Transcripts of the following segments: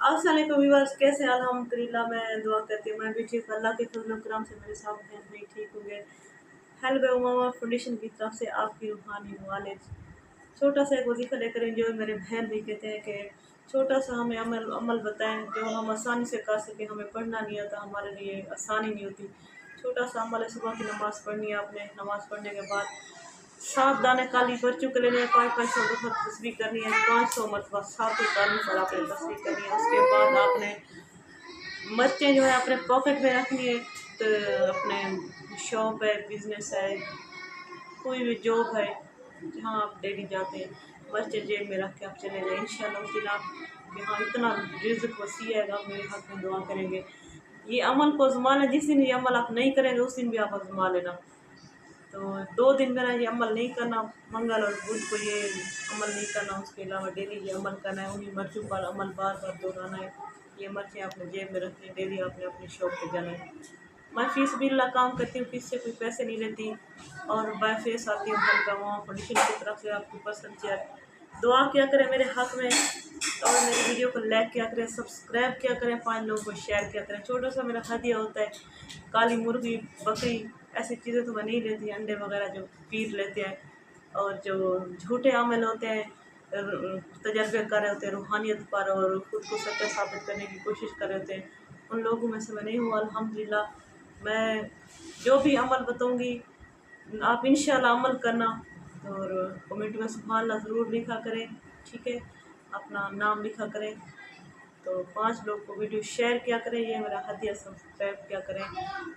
अस्सलाम वालेकुम व्यूअर्स, कैसे हैं? अल्हम्दुलिल्लाह मैं दुआ करती हूँ मैं भी ठीक। अल्लाह के फजल करम से मेरे सब बहन भी ठीक हो गए। हेल्प उमामा फाउंडेशन की तरफ से आपकी रूहानी नॉलेज छोटा सा एक वजीफा लेकर जो मेरे बहन भी कहते हैं कि छोटा सा हमें अमल अमल बताएं जो हम आसानी से कर सकें। हमें पढ़ना नहीं आता, हमारे लिए आसानी नहीं होती। छोटा सा अमल है, सुबह की नमाज़ पढ़नी है आपने। नमाज़ पढ़ने के बाद 7 दाने काली पर्चों के लेने 500 दफा तस्बीह करनी है। 500 मरतबा 7 दाने पर आपने तस्बीह करनी है। उसके बाद आपने मर्चें जो है अपने पॉकेट में रखनी है। तो अपने शॉप है, बिजनेस है, कोई भी जॉब है जहाँ आप डेली जाते हैं, मर्चें जेब में रख के आप चले जाए। इंशाल्लाह उस दिन आप यहाँ इतना रिज़्क वसी है, आप मेरे हक में दुआ करेंगे। ये अमल को आज़माना, जिस दिन ये अमल आप नहीं करेंगे उस दिन भी आप आज़मा लेना। तो 2 दिन मेरा ये अमल नहीं करना, मंगल और बुध को ये अमल नहीं करना, उसके अलावा डेली ये अमल करना है। उन्हीं मर्चों पर अमल बार बार दोहराना है। ये मर्चें अपने जेब में रखनी है, डेली आपने अपनी शॉप पे जाना है। मैं फीस बिल्ला काम करती हूँ, फीस से कोई पैसे नहीं लेती और बाय फेस आती हूँ हल्का वहाँ फाउंडेशन की तरफ से। आपको पसंद है दुआ क्या करें मेरे हक में, और मेरी वीडियो को लाइक क्या करें, सब्सक्राइब क्या करें, 5 लोगों को शेयर क्या करें। छोटा सा मेरा हदिया होता है। काली मुर्गी, बकरी, ऐसी चीज़ें तो मैं नहीं लेती, अंडे वगैरह जो पीर लेते हैं। और जो झूठे अमल होते हैं, तजर्बे कर रहे होते हैं रूहानियत पर और ख़ुद को सच्चा साबित करने की कोशिश कर रहे होते हैं, उन लोगों में से मैं नहीं हूँ। अल्हम्दुलिल्लाह मैं जो भी अमल बताऊँगी आप इंशाल्लाह अमल करना। और कमेंट में सुभान अल्लाह ज़रूर लिखा करें, ठीक है, अपना नाम लिखा करें। तो 5 लोग को वीडियो शेयर क्या करें, ये मेरा हदिया। सब्सक्राइब क्या करें।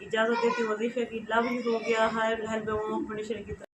इजाज़त देती हूँ, वजीफे की लव यू हो गया है। हेल्प फाउंडेशन की तरफ